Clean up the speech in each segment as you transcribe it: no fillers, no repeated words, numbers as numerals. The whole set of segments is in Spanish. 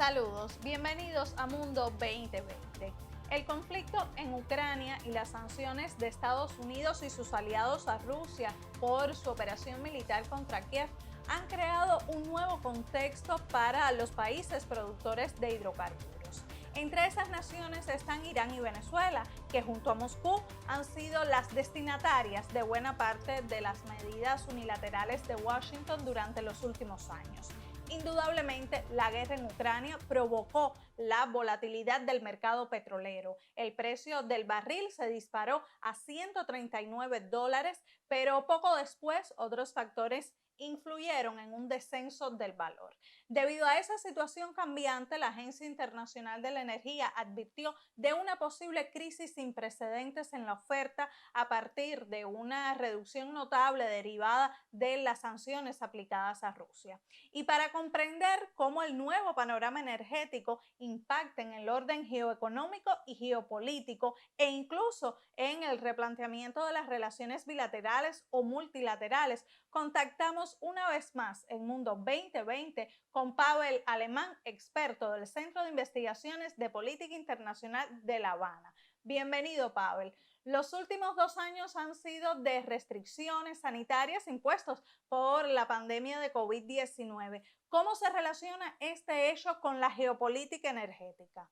Saludos, bienvenidos a Mundo 2020. El conflicto en Ucrania y las sanciones de Estados Unidos y sus aliados a Rusia por su operación militar contra Kiev han creado un nuevo contexto para los países productores de hidrocarburos. Entre esas naciones están Irán y Venezuela, que junto a Moscú han sido las destinatarias de buena parte de las medidas unilaterales de Washington durante los últimos años. Indudablemente, la guerra en Ucrania provocó la volatilidad del mercado petrolero. El precio del barril se disparó a $139, pero poco después otros factores influyeron en un descenso del valor. Debido a esa situación cambiante, la Agencia Internacional de la Energía advirtió de una posible crisis sin precedentes en la oferta a partir de una reducción notable derivada de las sanciones aplicadas a Rusia. Y para comprender cómo el nuevo panorama energético impacta en el orden geoeconómico y geopolítico e incluso en el replanteamiento de las relaciones bilaterales o multilaterales, contactamos una vez más en Mundo 2020 con Pavel Alemán, experto del Centro de Investigaciones de Política Internacional de La Habana. Bienvenido, Pavel. Los últimos 2 años han sido de restricciones sanitarias impuestos por la pandemia de COVID-19. ¿Cómo se relaciona este hecho con la geopolítica energética?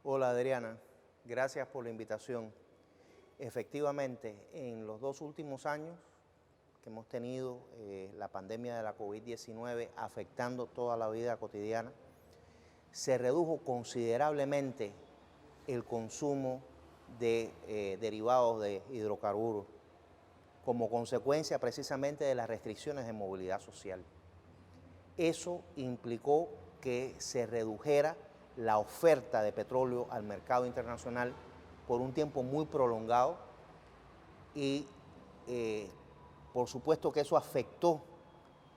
Hola Adriana, gracias por la invitación. Efectivamente, en los 2 últimos años que hemos tenido la pandemia de la COVID-19 afectando toda la vida cotidiana, se redujo considerablemente el consumo de derivados de hidrocarburos como consecuencia precisamente de las restricciones de movilidad social. Eso implicó que se redujera la oferta de petróleo al mercado internacional por un tiempo muy prolongado y por supuesto que eso afectó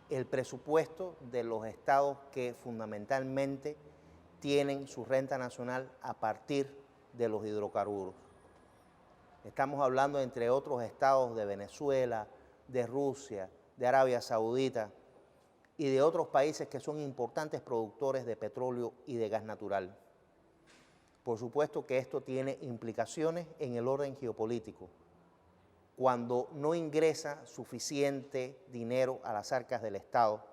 el presupuesto de los estados que fundamentalmente tienen su renta nacional a partir de los hidrocarburos. Estamos hablando entre otros estados de Venezuela, de Rusia, de Arabia Saudita y de otros países que son importantes productores de petróleo y de gas natural. Por supuesto que esto tiene implicaciones en el orden geopolítico. Cuando no ingresa suficiente dinero a las arcas del Estado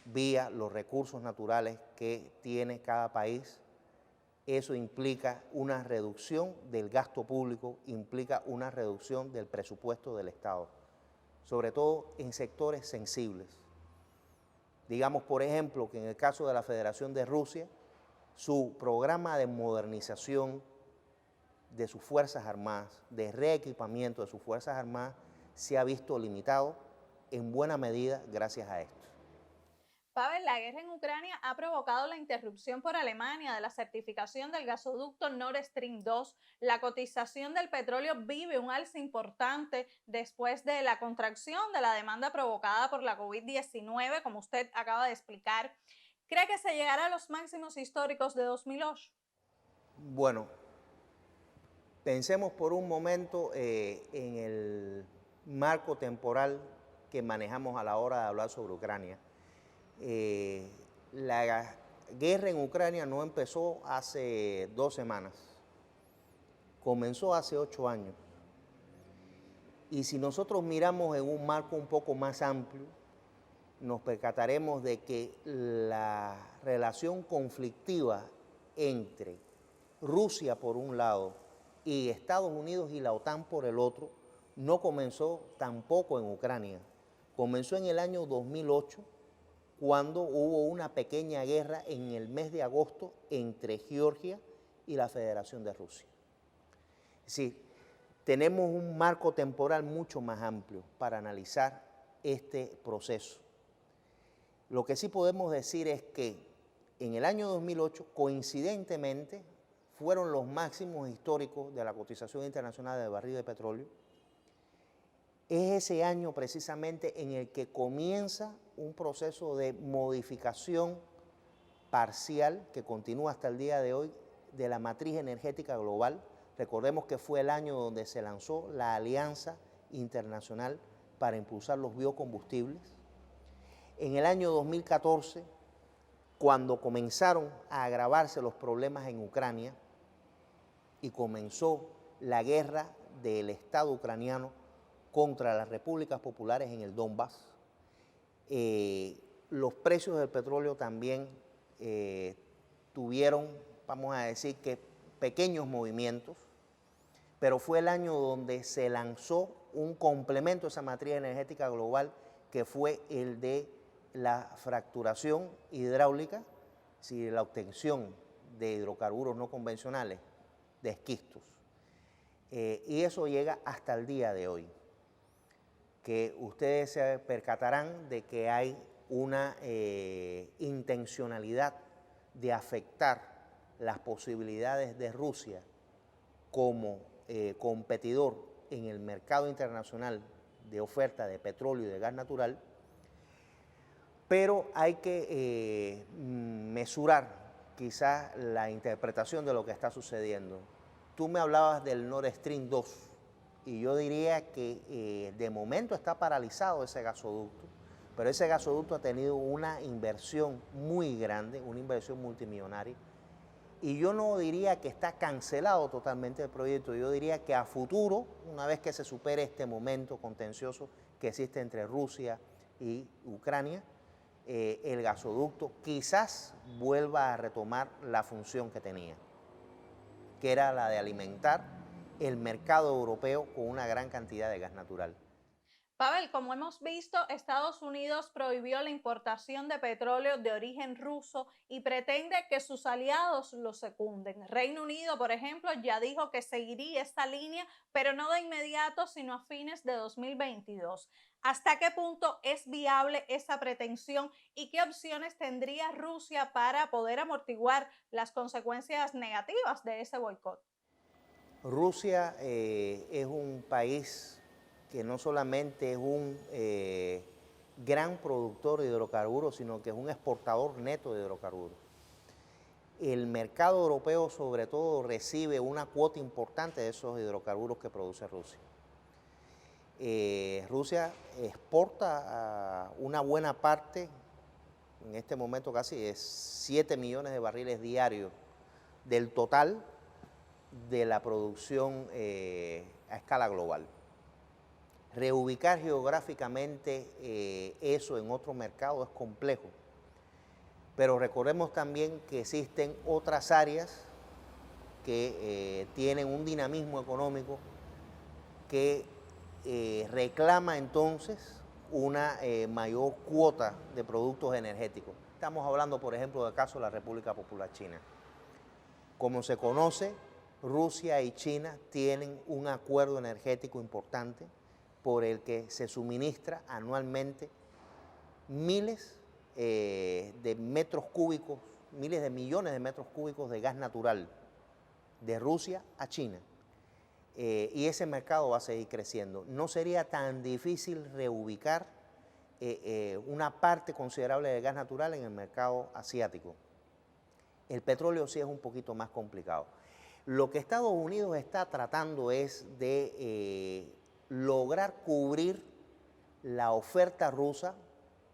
vía los recursos naturales que tiene cada país, eso implica una reducción del gasto público, implica una reducción del presupuesto del Estado, sobre todo en sectores sensibles. Digamos, por ejemplo, que en el caso de la Federación de Rusia, su programa de modernización de sus Fuerzas Armadas, de reequipamiento de sus Fuerzas Armadas, se ha visto limitado en buena medida gracias a esto. Pavel, la guerra en Ucrania ha provocado la interrupción por Alemania de la certificación del gasoducto Nord Stream 2. La cotización del petróleo vive un alza importante después de la contracción de la demanda provocada por la COVID-19, como usted acaba de explicar. ¿Cree que se llegará a los máximos históricos de 2008? Bueno, pensemos por un momento en el marco temporal que manejamos a la hora de hablar sobre Ucrania. La guerra en Ucrania no empezó hace 2 semanas, comenzó hace 8 años. Y si nosotros miramos en un marco un poco más amplio, nos percataremos de que la relación conflictiva entre Rusia por un lado y Estados Unidos y la OTAN por el otro no comenzó tampoco en Ucrania. Comenzó en el año 2008, cuando hubo una pequeña guerra en el mes de agosto entre Georgia y la Federación de Rusia. Es decir, tenemos un marco temporal mucho más amplio para analizar este proceso. Lo que sí podemos decir es que en el año 2008, coincidentemente, fueron los máximos históricos de la cotización internacional del barril de petróleo. Es ese año precisamente en el que comienza un proceso de modificación parcial que continúa hasta el día de hoy de la matriz energética global. Recordemos que fue el año donde se lanzó la Alianza Internacional para impulsar los biocombustibles. En el año 2014 Cuando comenzaron a agravarse los problemas en Ucrania y comenzó la guerra del Estado ucraniano contra las repúblicas populares en el Donbass, los precios del petróleo también tuvieron, vamos a decir que pequeños movimientos, pero fue el año donde se lanzó un complemento a esa matriz energética global que fue el de la fracturación hidráulica, si la obtención de hidrocarburos no convencionales, de esquistos. Y eso llega hasta el día de hoy, que ustedes se percatarán de que hay una intencionalidad de afectar las posibilidades de Rusia como competidor en el mercado internacional de oferta de petróleo y de gas natural, pero hay que mesurar quizás la interpretación de lo que está sucediendo. Tú me hablabas del Nord Stream 2 y yo diría que de momento está paralizado ese gasoducto, pero ese gasoducto ha tenido una inversión muy grande, una inversión multimillonaria, y yo no diría que está cancelado totalmente el proyecto, yo diría que a futuro, una vez que se supere este momento contencioso que existe entre Rusia y Ucrania, el gasoducto quizás vuelva a retomar la función que tenía, que era la de alimentar el mercado europeo con una gran cantidad de gas natural. Pavel, como hemos visto, Estados Unidos prohibió la importación de petróleo de origen ruso y pretende que sus aliados lo secunden. Reino Unido, por ejemplo, ya dijo que seguiría esta línea, pero no de inmediato, sino a fines de 2022. ¿Hasta qué punto es viable esa pretensión y qué opciones tendría Rusia para poder amortiguar las consecuencias negativas de ese boicot? Rusia es un país que no solamente es un gran productor de hidrocarburos, sino que es un exportador neto de hidrocarburos. El mercado europeo, sobre todo, recibe una cuota importante de esos hidrocarburos que produce Rusia. Rusia exporta una buena parte, en este momento casi de 7 millones de barriles diarios del total de la producción a escala global. Reubicar geográficamente eso en otro mercado es complejo, pero recordemos también que existen otras áreas que tienen un dinamismo económico que reclama entonces una mayor cuota de productos energéticos. Estamos hablando, por ejemplo, del caso de la República Popular China. Como se conoce, Rusia y China tienen un acuerdo energético importante por el que se suministra anualmente miles de metros cúbicos, miles de millones de metros cúbicos de gas natural de Rusia a China. Y ese mercado va a seguir creciendo. No sería tan difícil reubicar una parte considerable de gas natural en el mercado asiático. El petróleo sí es un poquito más complicado. Lo que Estados Unidos está tratando es de lograr cubrir la oferta rusa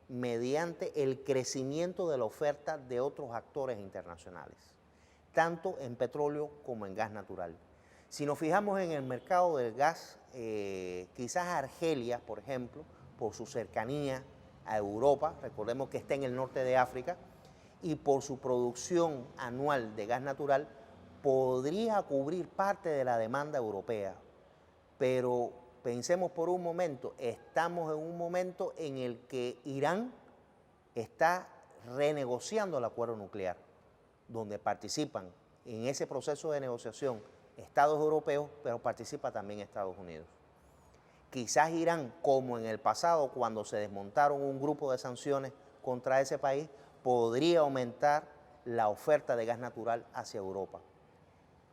mediante el crecimiento de la oferta de otros actores internacionales, tanto en petróleo como en gas natural. Si nos fijamos en el mercado del gas, quizás Argelia, por ejemplo, por su cercanía a Europa, recordemos que está en el norte de África, y por su producción anual de gas natural, podría cubrir parte de la demanda europea. Pero pensemos por un momento, estamos en un momento en el que Irán está renegociando el acuerdo nuclear, donde participan en ese proceso de negociación Estados europeos, pero participa también Estados Unidos. Quizás Irán, como en el pasado, cuando se desmontaron un grupo de sanciones contra ese país, podría aumentar la oferta de gas natural hacia Europa.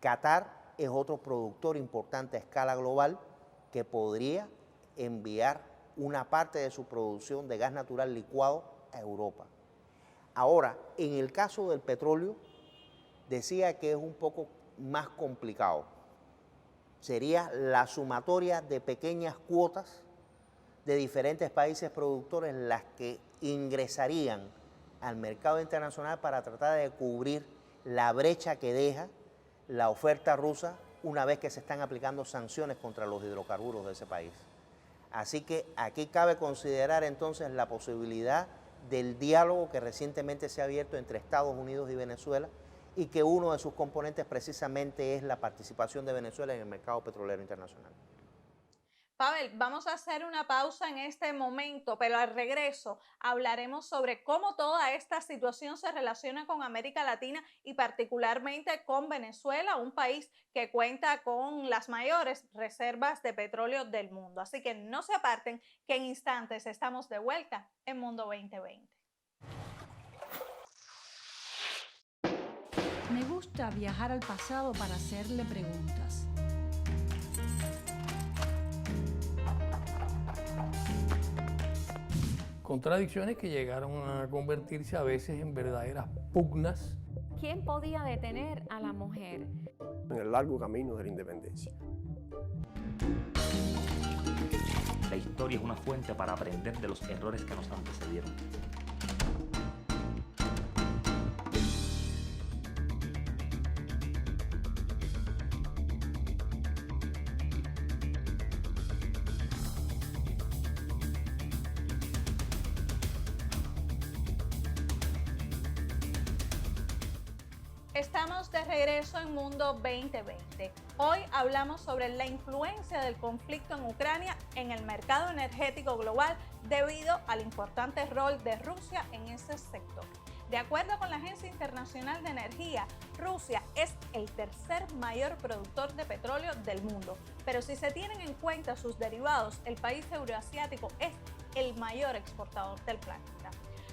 Qatar es otro productor importante a escala global que podría enviar una parte de su producción de gas natural licuado a Europa. Ahora, en el caso del petróleo, decía que es un poco más complicado. Sería la sumatoria de pequeñas cuotas de diferentes países productores las que ingresarían al mercado internacional para tratar de cubrir la brecha que deja la oferta rusa una vez que se están aplicando sanciones contra los hidrocarburos de ese país. Así que aquí cabe considerar entonces la posibilidad del diálogo que recientemente se ha abierto entre Estados Unidos y Venezuela y que uno de sus componentes precisamente es la participación de Venezuela en el mercado petrolero internacional. Pavel, vamos a hacer una pausa en este momento, pero al regreso hablaremos sobre cómo toda esta situación se relaciona con América Latina y particularmente con Venezuela, un país que cuenta con las mayores reservas de petróleo del mundo. Así que no se aparten, que en instantes estamos de vuelta en Mundo 2020. Me gusta viajar al pasado para hacerle preguntas. Contradicciones que llegaron a convertirse a veces en verdaderas pugnas. ¿Quién podía detener a la mujer en el largo camino de la independencia? La historia es una fuente para aprender de los errores que nos antecedieron. Estamos de regreso en Mundo 2020. Hoy hablamos sobre la influencia del conflicto en Ucrania en el mercado energético global debido al importante rol de Rusia en ese sector. De acuerdo con la Agencia Internacional de Energía, Rusia es el tercer mayor productor de petróleo del mundo, pero si se tienen en cuenta sus derivados, el país euroasiático es el mayor exportador del planeta.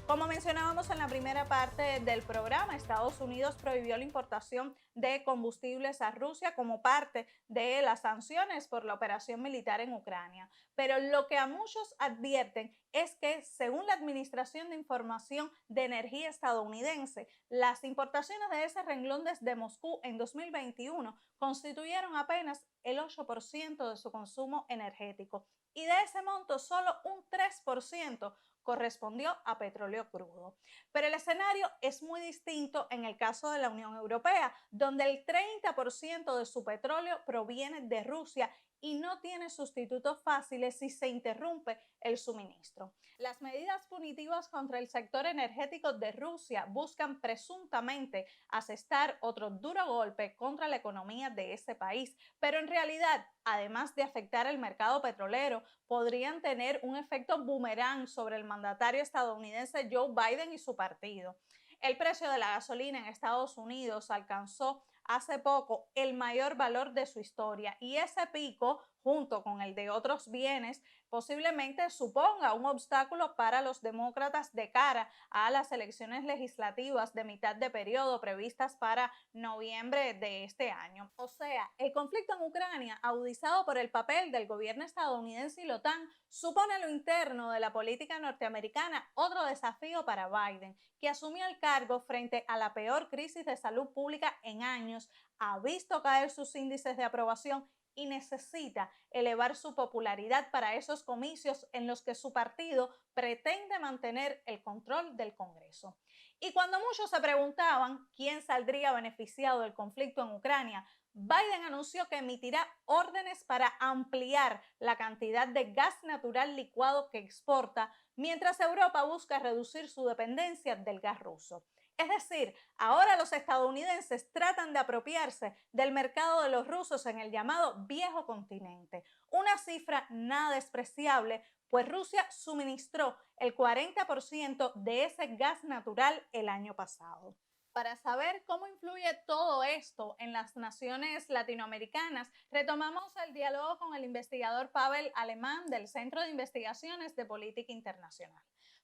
Como mencionábamos en la primera parte del programa, Estados Unidos prohibió la importación de combustibles a Rusia como parte de las sanciones por la operación militar en Ucrania. Pero lo que a muchos advierten es que, según la Administración de Información de Energía estadounidense, las importaciones de ese renglón desde Moscú en 2021 constituyeron apenas el 8% de su consumo energético. Y de ese monto, solo un 3% correspondió a petróleo crudo. Pero el escenario es muy distinto en el caso de la Unión Europea, donde el 30% de su petróleo proviene de Rusia y no tiene sustitutos fáciles si se interrumpe el suministro. Las medidas punitivas contra el sector energético de Rusia buscan presuntamente asestar otro duro golpe contra la economía de ese país, pero en realidad, además de afectar el mercado petrolero, podrían tener un efecto boomerang sobre el mandatario estadounidense Joe Biden y su partido. El precio de la gasolina en Estados Unidos alcanzó hace poco el mayor valor de su historia y ese pico, junto con el de otros bienes, posiblemente suponga un obstáculo para los demócratas de cara a las elecciones legislativas de mitad de periodo previstas para noviembre de este año. O sea, el conflicto en Ucrania, agudizado por el papel del gobierno estadounidense y la OTAN, supone a lo interno de la política norteamericana otro desafío para Biden, que asumió el cargo frente a la peor crisis de salud pública en años, ha visto caer sus índices de aprobación y necesita elevar su popularidad para esos comicios en los que su partido pretende mantener el control del Congreso. Y cuando muchos se preguntaban quién saldría beneficiado del conflicto en Ucrania, Biden anunció que emitirá órdenes para ampliar la cantidad de gas natural licuado que exporta, mientras Europa busca reducir su dependencia del gas ruso. Es decir, ahora los estadounidenses tratan de apropiarse del mercado de los rusos en el llamado viejo continente, una cifra nada despreciable, pues Rusia suministró el 40% de ese gas natural el año pasado. Para saber cómo influye todo esto en las naciones latinoamericanas, retomamos el diálogo con el investigador Pavel Alemán del Centro de Investigaciones de Política Internacional.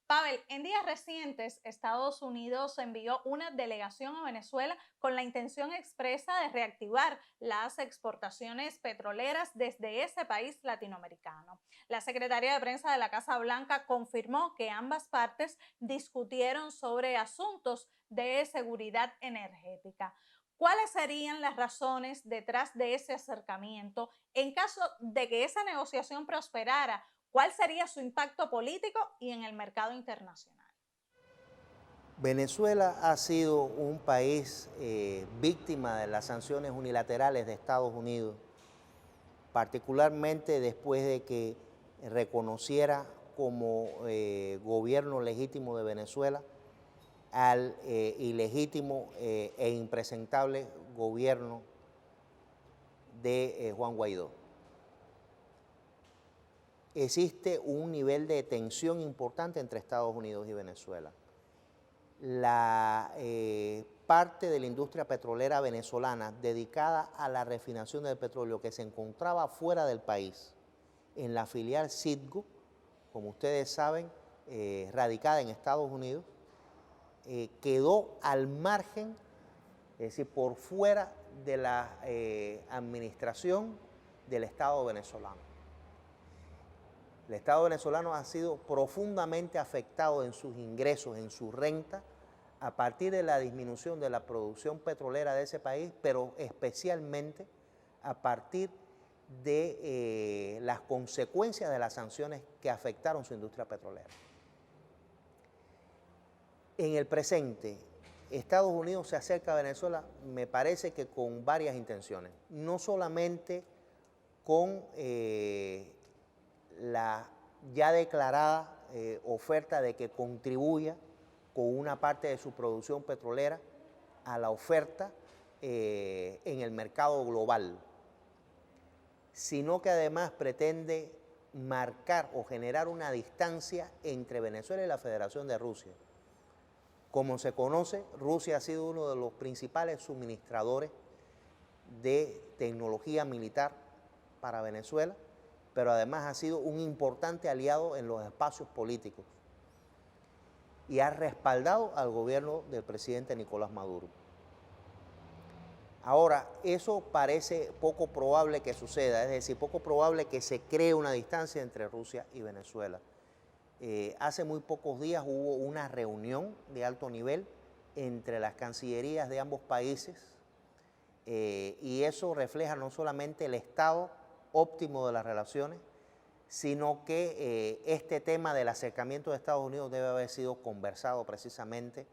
Pavel, en días recientes, Estados Unidos envió una delegación a Venezuela con la intención expresa de reactivar las exportaciones petroleras desde ese país latinoamericano. La secretaria de prensa de la Casa Blanca confirmó que ambas partes discutieron sobre asuntos de seguridad energética. ¿Cuáles serían las razones detrás de ese acercamiento? En caso de que esa negociación prosperara, ¿cuál sería su impacto político y en el mercado internacional? Venezuela ha sido un país víctima de las sanciones unilaterales de Estados Unidos, particularmente después de que reconociera como gobierno legítimo de Venezuela al ilegítimo e impresentable gobierno de Juan Guaidó. Existe un nivel de tensión importante entre Estados Unidos y Venezuela. La parte de la industria petrolera venezolana dedicada a la refinación del petróleo que se encontraba fuera del país, en la filial Citgo, como ustedes saben, radicada en Estados Unidos, quedó al margen, es decir, por fuera de la administración del Estado venezolano. El Estado venezolano ha sido profundamente afectado en sus ingresos, en su renta, a partir de la disminución de la producción petrolera de ese país, pero especialmente a partir de las consecuencias de las sanciones que afectaron su industria petrolera. En el presente, Estados Unidos se acerca a Venezuela, me parece que con varias intenciones, no solamente con la ya declarada oferta de que contribuya con una parte de su producción petrolera a la oferta en el mercado global, sino que además pretende marcar o generar una distancia entre Venezuela y la Federación de Rusia. Como se conoce, Rusia ha sido uno de los principales suministradores de tecnología militar para Venezuela, pero además ha sido un importante aliado en los espacios políticos y ha respaldado al gobierno del presidente Nicolás Maduro. Ahora, eso parece poco probable que suceda, es decir, poco probable que se cree una distancia entre Rusia y Venezuela. Hace muy pocos días hubo una reunión de alto nivel entre las cancillerías de ambos países y eso refleja no solamente el estado óptimo de las relaciones, sino que este tema del acercamiento de Estados Unidos debe haber sido conversado precisamente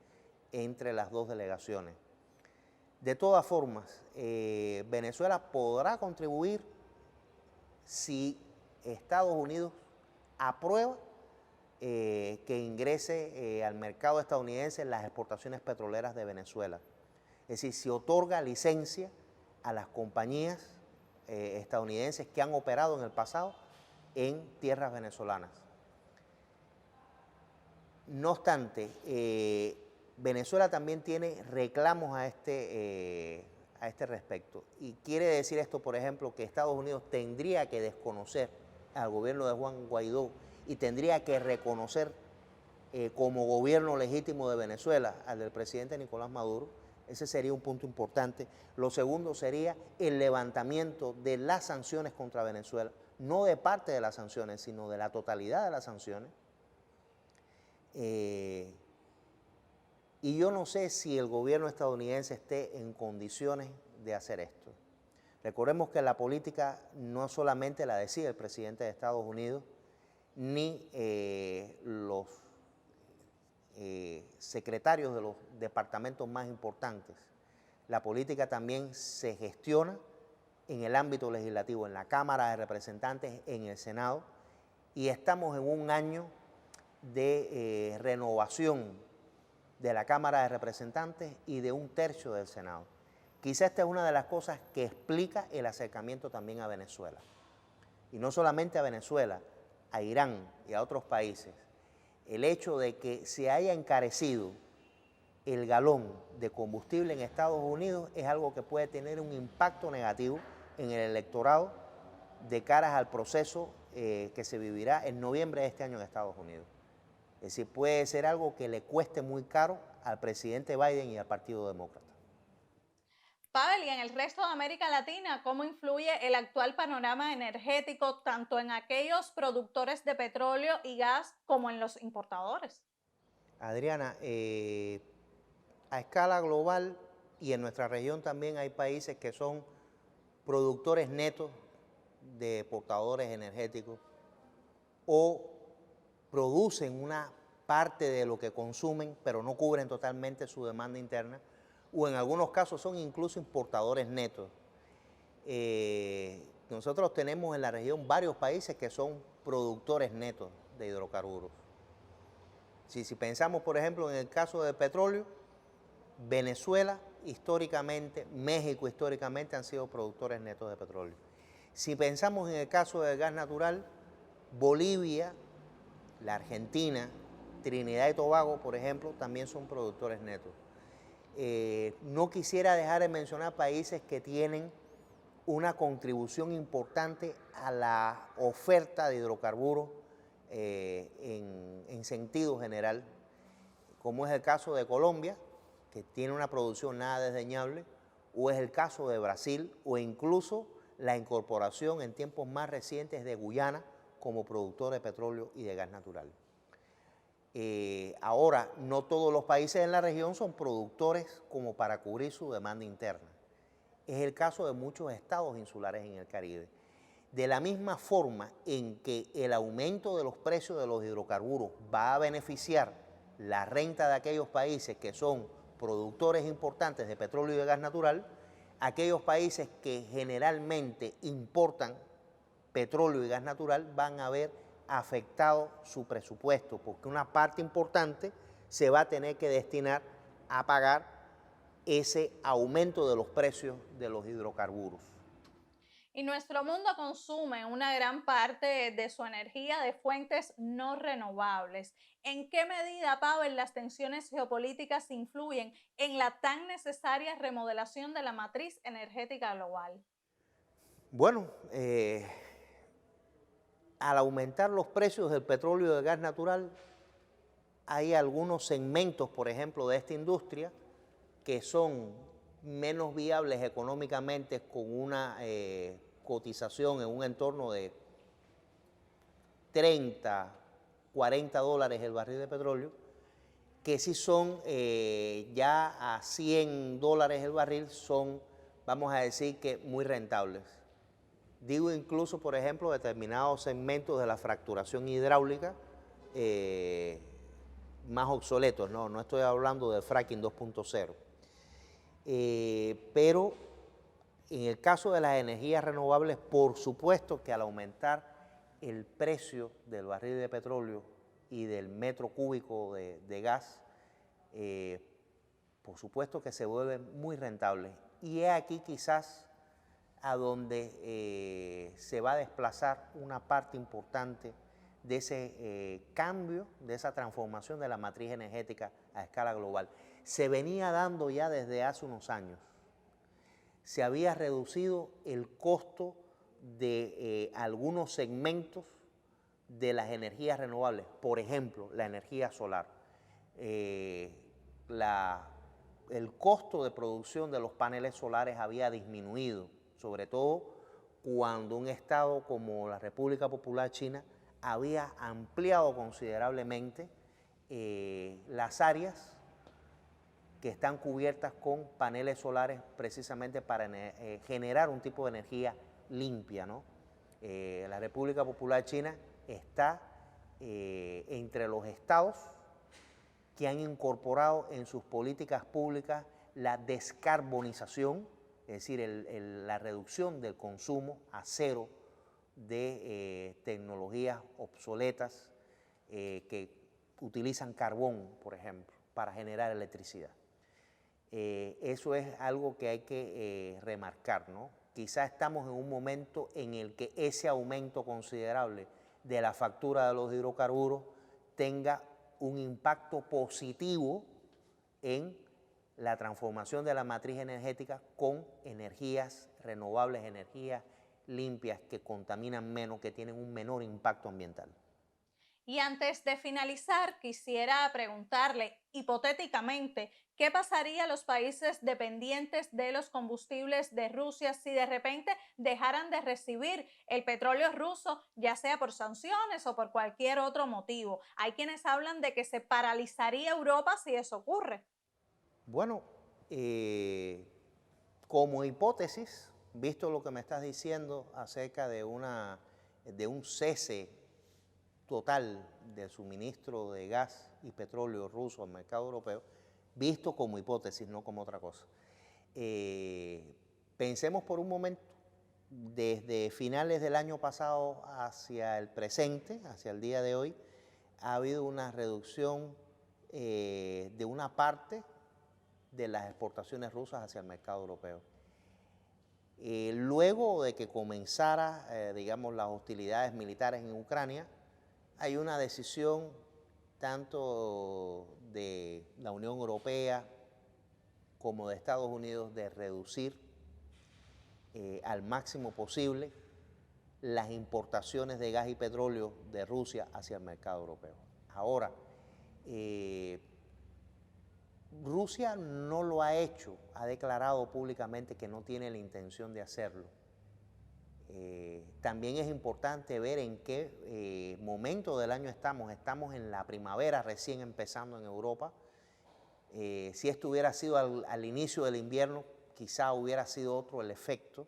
entre las dos delegaciones. De todas formas, Venezuela podrá contribuir si Estados Unidos aprueba que ingrese al mercado estadounidense las exportaciones petroleras de Venezuela. Es decir, si otorga licencia a las compañías estadounidenses que han operado en el pasado en tierras venezolanas. No obstante, Venezuela también tiene reclamos a este respecto. Y quiere decir esto, por ejemplo, que Estados Unidos tendría que desconocer al gobierno de Juan Guaidó y tendría que reconocer como gobierno legítimo de Venezuela al del presidente Nicolás Maduro. Ese sería un punto importante. Lo segundo sería el levantamiento de las sanciones contra Venezuela, no de parte de las sanciones, sino de la totalidad de las sanciones. Y yo no sé si el gobierno estadounidense esté en condiciones de hacer esto. Recordemos que la política no solamente la decide el presidente de Estados Unidos, ni los secretarios de los departamentos más importantes. La política también se gestiona en el ámbito legislativo, en la Cámara de Representantes, en el Senado, y estamos en un año de renovación de la Cámara de Representantes y de 1/3 del Senado. Quizá esta es una de las cosas que explica el acercamiento también a Venezuela. Y no solamente a Venezuela, a Irán y a otros países. El hecho de que se haya encarecido el galón de combustible en Estados Unidos es algo que puede tener un impacto negativo en el electorado de cara al proceso que se vivirá en noviembre de este año en Estados Unidos. Es decir, puede ser algo que le cueste muy caro al presidente Biden y al Partido Demócrata. Pavel, y en el resto de América Latina, ¿cómo influye el actual panorama energético tanto en aquellos productores de petróleo y gas como en los importadores? Adriana, a escala global y en nuestra región también hay países que son productores netos de portadores energéticos o producen una parte de lo que consumen, pero no cubren totalmente su demanda interna, o en algunos casos son incluso importadores netos. Nosotros tenemos en la región varios países que son productores netos de hidrocarburos. Si pensamos, por ejemplo, en el caso del petróleo, Venezuela históricamente, México históricamente han sido productores netos de petróleo. Si pensamos en el caso del gas natural, Bolivia, la Argentina, Trinidad y Tobago, por ejemplo, también son productores netos. No quisiera dejar de mencionar países que tienen una contribución importante a la oferta de hidrocarburos en sentido general, como es el caso de Colombia, que tiene una producción nada desdeñable, o es el caso de Brasil, o incluso la incorporación en tiempos más recientes de Guyana como productor de petróleo y de gas natural. Ahora, no todos los países en la región son productores como para cubrir su demanda interna. Es el caso de muchos estados insulares en el Caribe. De la misma forma en que el aumento de los precios de los hidrocarburos va a beneficiar la renta de aquellos países que son productores importantes de petróleo y de gas natural, aquellos países que generalmente importan petróleo y gas natural van a ver afectado su presupuesto, porque una parte importante se va a tener que destinar a pagar ese aumento de los precios de los hidrocarburos. Y nuestro mundo consume una gran parte de su energía de fuentes no renovables. ¿En qué medida, Pavel, las tensiones geopolíticas influyen en la tan necesaria remodelación de la matriz energética global? Bueno, al aumentar los precios del petróleo y del gas natural, hay algunos segmentos, por ejemplo, de esta industria que son menos viables económicamente con una cotización en un entorno de 30, 40 dólares el barril de petróleo, que si son ya a 100 dólares el barril, son, vamos a decir que muy rentables. Digo incluso, por ejemplo, determinados segmentos de la fracturación hidráulica más obsoletos, no estoy hablando del fracking 2.0. Pero en el caso de las energías renovables, por supuesto que al aumentar el precio del barril de petróleo y del metro cúbico de gas, por supuesto que se vuelven muy rentables. Y es aquí quizás a donde se va a desplazar una parte importante de ese cambio, de esa transformación de la matriz energética a escala global. Se venía dando ya desde hace unos años. Se había reducido el costo de algunos segmentos de las energías renovables, por ejemplo, la energía solar. El costo de producción de los paneles solares había disminuido, sobre todo cuando un estado como la República Popular China había ampliado considerablemente las áreas que están cubiertas con paneles solares precisamente para generar un tipo de energía limpia, ¿no? La República Popular China está entre los estados que han incorporado en sus políticas públicas la descarbonización, es decir, la reducción del consumo a cero de tecnologías obsoletas que utilizan carbón, por ejemplo, para generar electricidad. Eso es algo que hay que remarcar, ¿no? Quizá estamos en un momento en el que ese aumento considerable de la factura de los hidrocarburos tenga un impacto positivo en la transformación de la matriz energética con energías renovables, energías limpias que contaminan menos, que tienen un menor impacto ambiental. Y antes de finalizar, quisiera preguntarle, hipotéticamente, ¿qué pasaría a los países dependientes de los combustibles de Rusia si de repente dejaran de recibir el petróleo ruso, ya sea por sanciones o por cualquier otro motivo? Hay quienes hablan de que se paralizaría Europa si eso ocurre. Bueno, como hipótesis, visto lo que me estás diciendo acerca de un cese total del suministro de gas y petróleo ruso al mercado europeo, visto como hipótesis, no como otra cosa. Pensemos por un momento, desde finales del año pasado hacia el presente, hacia el día de hoy, ha habido una reducción de una parte de las exportaciones rusas hacia el mercado europeo. Luego de que comenzara, digamos, las hostilidades militares en Ucrania, hay una decisión tanto de la Unión Europea como de Estados Unidos de reducir al máximo posible las importaciones de gas y petróleo de Rusia hacia el mercado europeo. Ahora, Rusia no lo ha hecho, ha declarado públicamente que no tiene la intención de hacerlo. También es importante ver en qué momento del año estamos. Estamos en la primavera recién empezando en Europa. Si esto hubiera sido al inicio del invierno, quizá hubiera sido otro el efecto.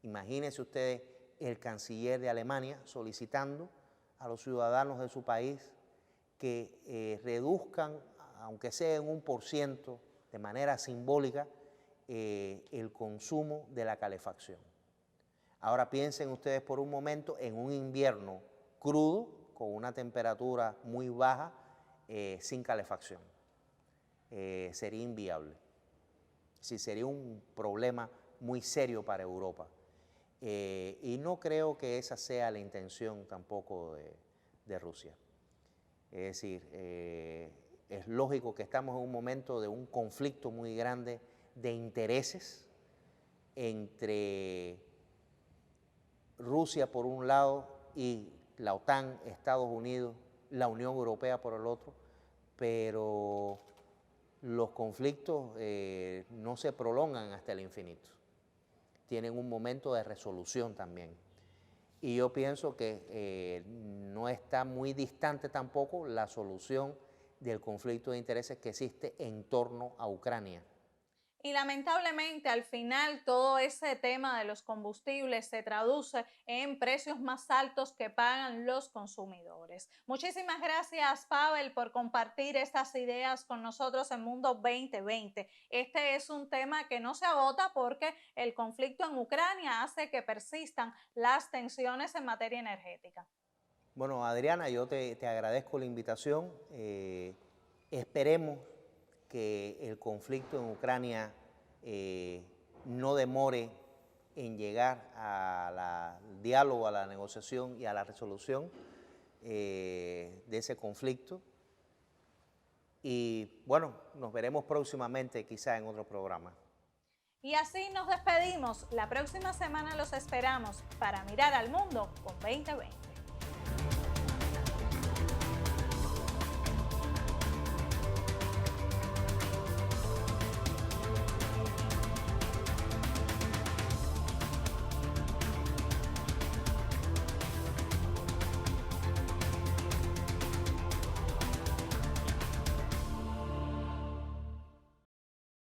Imagínense ustedes el canciller de Alemania solicitando a los ciudadanos de su país que reduzcan, aunque sea en 1%, de manera simbólica, el consumo de la calefacción. Ahora piensen ustedes por un momento en un invierno crudo, con una temperatura muy baja, sin calefacción. Sería inviable. Sí, sería un problema muy serio para Europa. Y no creo que esa sea la intención tampoco de Rusia. Es decir, es lógico que estamos en un momento de un conflicto muy grande de intereses entre Rusia por un lado y la OTAN, Estados Unidos, la Unión Europea por el otro, pero los conflictos no se prolongan hasta el infinito. Tienen un momento de resolución también. Y yo pienso que no está muy distante tampoco la solución del conflicto de intereses que existe en torno a Ucrania. Y lamentablemente al final todo ese tema de los combustibles se traduce en precios más altos que pagan los consumidores. Muchísimas gracias, Pavel, por compartir estas ideas con nosotros en Mundo 2020. Este es un tema que no se agota porque el conflicto en Ucrania hace que persistan las tensiones en materia energética. Bueno, Adriana, yo te agradezco la invitación. Esperemos que el conflicto en Ucrania no demore en llegar al diálogo, a la negociación y a la resolución de ese conflicto. Y bueno, nos veremos próximamente quizá en otro programa. Y así nos despedimos. La próxima semana los esperamos para mirar al mundo con 2020.